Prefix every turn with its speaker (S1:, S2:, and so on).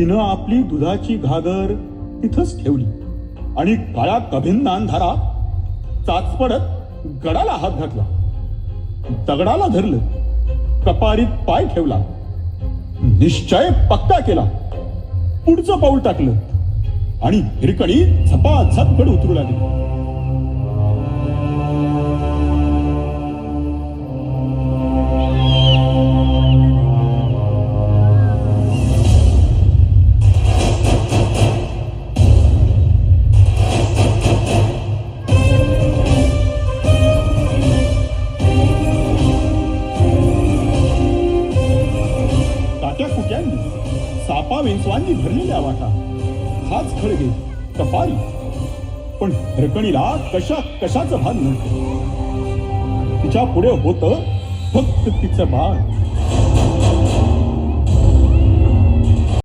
S1: तिनं आपली दुधाची घागर तिथंच ठेवली आणि काळ्या कभिन्न अंधारात चाचपडत गडाला हात घातला. दगडाला धरलं, कपारीत पाय ठेवला, निश्चय पक्का केला. पुढचं पाऊल टाकलं आणि हिरकणी झपाझप गड उतरू लागली. सापा विंचवांनी भरलेल्या वाटा, हाच खळगे, कपारी, पण हिरकणीला कशाचं भान नव्हतं. तिच्या पुढे होतं फक्त तिचं बाळ.